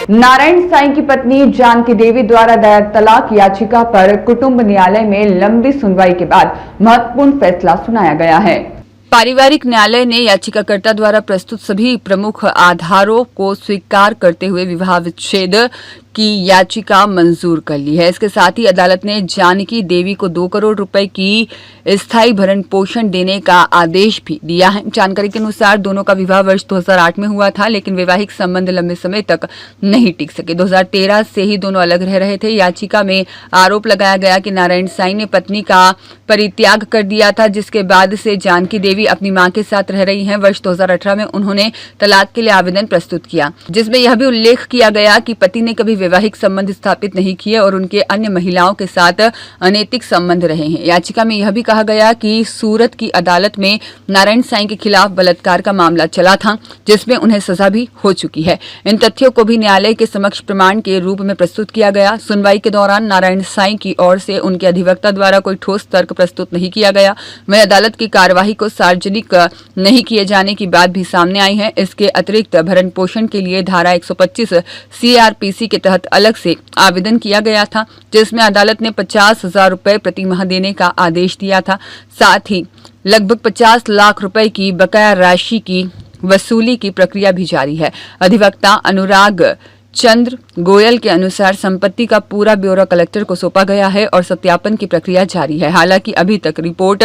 नारायण साईं की पत्नी जानकी देवी द्वारा दायर तलाक याचिका पर कुटुंब न्यायालय में लंबी सुनवाई के बाद महत्वपूर्ण फैसला सुनाया गया है। पारिवारिक न्यायालय ने याचिकाकर्ता द्वारा प्रस्तुत सभी प्रमुख आधारों को स्वीकार करते हुए विवाह विच्छेद की याचिका मंजूर कर ली है। इसके साथ ही अदालत ने जानकी देवी को 2 करोड़ रुपए की स्थायी भरण पोषण देने का आदेश भी दिया है। जानकारी के अनुसार दोनों का विवाह वर्ष 2008 में हुआ था, लेकिन वैवाहिक संबंध लंबे समय तक नहीं टिक सके। 2013 से ही दोनों अलग रह रहे थे। याचिका में आरोप लगाया गया कि नारायण साईं ने पत्नी का परित्याग कर दिया था, जिसके बाद से जानकी देवी अपनी मां के साथ रह रही हैं। वर्ष 2018 में उन्होंने तलाक के लिए आवेदन प्रस्तुत किया, जिसमें यह भी उल्लेख किया गया कि पति ने कभी वैवाहिक संबंध स्थापित नहीं किए और उनके अन्य महिलाओं के साथ अनैतिक संबंध रहे हैं। याचिका में यह भी कहा गया कि सूरत की अदालत में नारायण साईं के खिलाफ बलात्कार का मामला चला था, जिसमें उन्हें सजा भी हो चुकी है। इन तथ्यों को भी न्यायालय के समक्ष प्रमाण के रूप में प्रस्तुत किया गया। सुनवाई के दौरान नारायण साईं की ओर से उनके अधिवक्ता द्वारा कोई ठोस तर्क प्रस्तुत नहीं किया गया। वहीं अदालत की कार्यवाही को सार्वजनिक नहीं किए जाने की बात भी सामने आई है। इसके अतिरिक्त भरण पोषण के लिए धारा 125 CRPC के तहत अलग से आवेदन किया गया था, जिसमें अदालत ने 50,000 रुपए प्रति माह देने का आदेश दिया था। साथ ही लगभग 50 लाख रुपए की बकाया राशि की वसूली की प्रक्रिया भी जारी है। अधिवक्ता अनुराग चंद्र गोयल के अनुसार संपत्ति का पूरा ब्यौरा कलेक्टर को सौंपा गया है और सत्यापन की प्रक्रिया जारी है। हालांकि अभी तक रिपोर्ट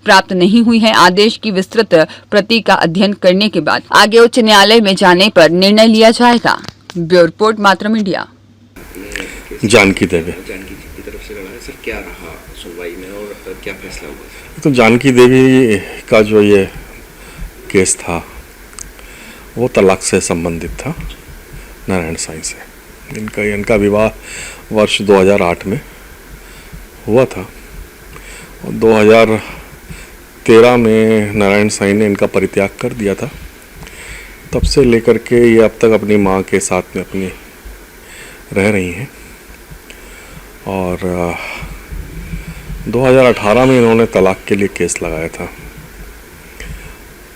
प्राप्त नहीं हुई है। आदेश की विस्तृत प्रति का अध्ययन करने के बाद आगे उच्च न्यायालय में जाने पर निर्णय लिया जाएगा। ब्यूरो रिपोर्ट, मातृम इंडिया। जानकी देवी की तरफ से लगा है सर, क्या रहा सुनवाई में और क्या फैसला हुआ? तो जानकी देवी का जो ये केस था वो तलाक से संबंधित था नारायण साईं से। इनका विवाह वर्ष 2008 में हुआ था और 2013 में नारायण साईं ने इनका परित्याग कर दिया था। तब से लेकर के ये अब तक अपनी मां के साथ में अपनी रह रही हैं और 2018 में इन्होंने तलाक के लिए केस लगाया था।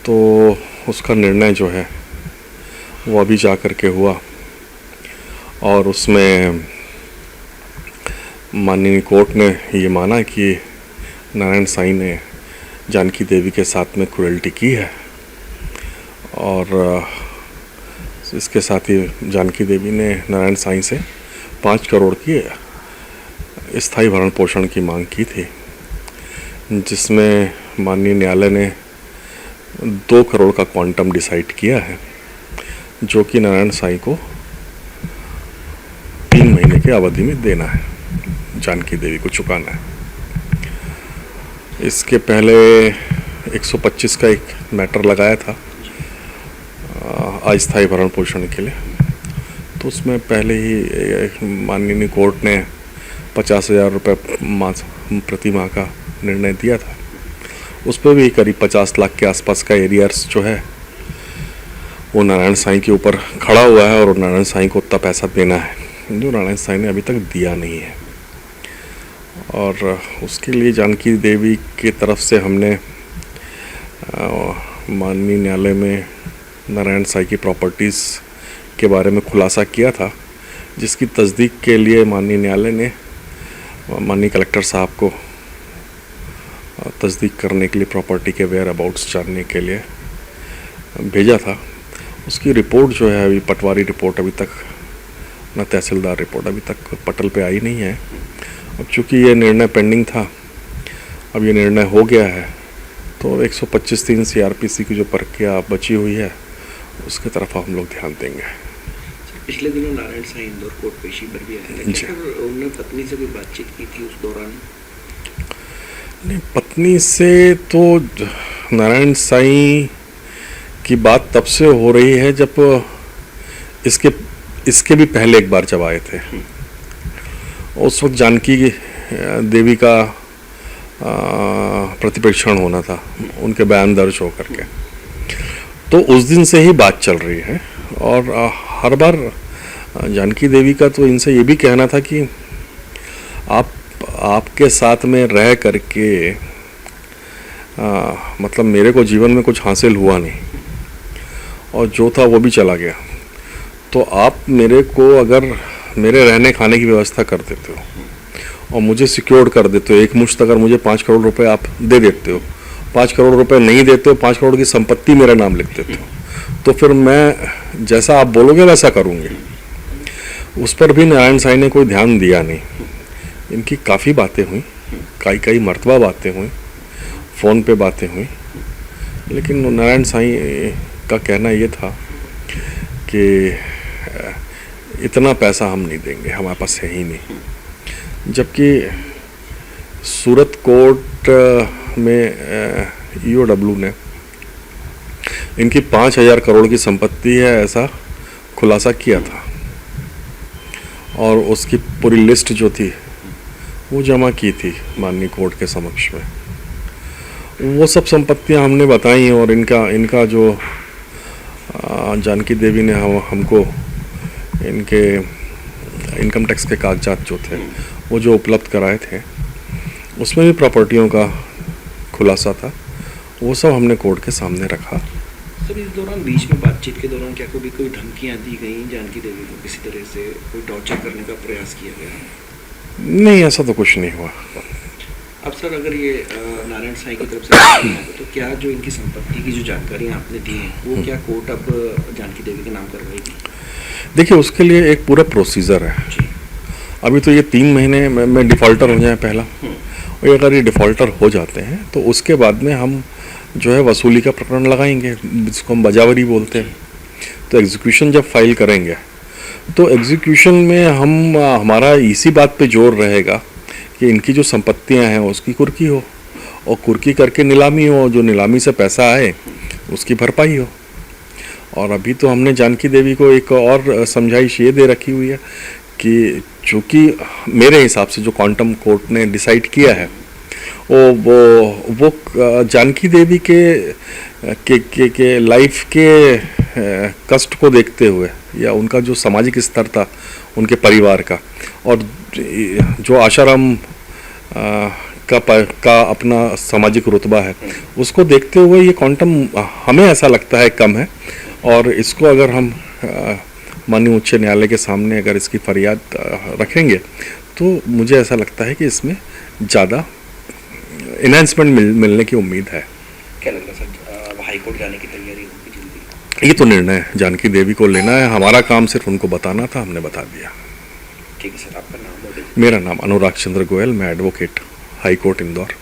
तो उसका निर्णय जो है वो अभी जा कर के हुआ और उसमें माननीय कोर्ट ने ये माना कि नारायण साईं ने जानकी देवी के साथ में क्रूएल्टी की है और इसके साथ ही जानकी देवी ने नारायण साईं से 5 करोड़ की स्थायी भरण पोषण की मांग की थी, जिसमें माननीय न्यायालय ने 2 करोड़ का क्वांटम डिसाइड किया है, जो कि नारायण साईं को 3 महीने की अवधि में देना है, जानकी देवी को चुकाना है। इसके पहले 125 का एक मैटर लगाया था अस्थायी भरण पोषण के लिए, तो उसमें पहले ही माननीय कोर्ट ने 50,000 रुपये प्रति माह का निर्णय दिया था। उस पर भी करीब 50 लाख के आसपास का एरियर्स जो है वो नारायण साईं के ऊपर खड़ा हुआ है और नारायण साईं को उतना पैसा देना है जो नारायण साईं ने अभी तक दिया नहीं है। और उसके लिए जानकी देवी की तरफ से हमने माननीय न्यायालय में नारायण साईं की प्रॉपर्टीज़ के बारे में खुलासा किया था, जिसकी तस्दीक के लिए माननीय न्यायालय ने माननीय कलेक्टर साहब को तस्दीक करने के लिए प्रॉपर्टी के वेयर अबाउट्स जानने के लिए भेजा था। उसकी रिपोर्ट जो है अभी पटवारी रिपोर्ट अभी तक ना तहसीलदार रिपोर्ट अभी तक पटल पे आई नहीं है। अब चूँकि ये निर्णय पेंडिंग था, अब ये निर्णय हो गया है, तो 125(3) CRPC की जो प्रक्रिया बची हुई है उसकी तरफ हम लोग ध्यान देंगे। पिछले दिनों नारायण साईं इंदौर कोर्ट पेशी पर भी आए थे, क्या उन्होंने पत्नी से कोई बातचीत की थी उस दौरान? नहीं, पत्नी से तो नारायण साईं की बात तब से हो रही है जब इसके भी पहले एक बार जब आए थे। उस वक्त जानकी देवी का प्रतिप्रेक्षण होना था, उनके बयान दर्ज होकर के, तो उस दिन से ही बात चल रही है। और हर बार जानकी देवी का तो इनसे ये भी कहना था कि आपके साथ में रह करके मतलब मेरे को जीवन में कुछ हासिल हुआ नहीं और जो था वो भी चला गया। तो आप मेरे को अगर मेरे रहने खाने की व्यवस्था कर देते हो और मुझे सिक्योर कर देते हो, एक मुश्त अगर मुझे 5 करोड़ रुपए आप दे देते हो, 5 करोड़ रुपए नहीं देते हो, 5 करोड़ की संपत्ति मेरा नाम लिख देते हो, तो फिर मैं जैसा आप बोलोगे वैसा करूँगी। उस पर भी नारायण साईं ने कोई ध्यान दिया नहीं। इनकी काफ़ी बातें हुई, कई मरतबा बातें हुई, फ़ोन पे बातें हुई, लेकिन नारायण साईं का कहना ये था कि इतना पैसा हम नहीं देंगे, हमारे पास है ही नहीं। जबकि सूरत कोर्ट में EOW ने इनकी 5,000 करोड़ की संपत्ति है ऐसा खुलासा किया था और उसकी पूरी लिस्ट जो थी वो जमा की थी माननीय कोर्ट के समक्ष में। वो सब संपत्तियां हमने बताई और इनका जो जानकी देवी ने हमको इनके इनकम टैक्स के कागजात जो थे वो जो उपलब्ध कराए थे, उसमें भी प्रॉपर्टियों का खुलासा था, वो सब हमने कोर्ट के सामने रखा। सर इस दौरान बीच में बातचीत के दौरान क्या कोई धमकियां दी गई जानकी देवी को, किसी तरह से कोई टॉर्चर करने का प्रयास किया गया? नहीं, ऐसा तो कुछ नहीं हुआ। अब सर अगर ये नारायण साईं की तरफ से तो क्या जो इनकी संपत्ति की जो जानकारियां आपने दी हैं वो क्या कोर्ट अब जानकी देवी के नाम करवाएगी? देखिए, उसके लिए एक पूरा प्रोसीजर है। अभी तो ये 3 महीने में डिफ़ॉल्टर हो जाए पहला, और अगर ये डिफ़ॉल्टर हो जाते हैं तो उसके बाद में हम जो है वसूली का प्रकरण लगाएंगे, जिसको हम बजावरी बोलते हैं। तो एग्जीक्यूशन जब फाइल करेंगे तो एग्जीक्यूशन में हमारा इसी बात पे जोर रहेगा कि इनकी जो संपत्तियां हैं उसकी कुर्की हो, और कुर्की करके नीलामी हो, जो नीलामी से पैसा आए उसकी भरपाई हो। और अभी तो हमने जानकी देवी को एक और समझाइश ये दे रखी हुई है कि चूँकि मेरे हिसाब से जो क्वांटम कोर्ट ने डिसाइड किया है वो जानकी देवी के लाइफ के कष्ट को देखते हुए, या उनका जो सामाजिक स्तर था उनके परिवार का, और जो आशाराम का अपना सामाजिक रुतबा है, उसको देखते हुए ये क्वांटम हमें ऐसा लगता है कम है। और इसको अगर हम माननीय उच्च न्यायालय के सामने अगर इसकी फरियाद रखेंगे तो मुझे ऐसा लगता है कि इसमें ज़्यादा इन्हांसमेंट मिलने की उम्मीद है। क्या लग रहा है सर, हाई कोर्ट जाने की तैयारी होगी जल्दी? ये तो निर्णय जानकी देवी को लेना है, हमारा काम सिर्फ उनको बताना था, हमने बता दिया। ठीक है सर, आपका नाम? मेरा नाम अनुराग चंद्र गोयल, मैं एडवोकेट, हाई कोर्ट इंदौर।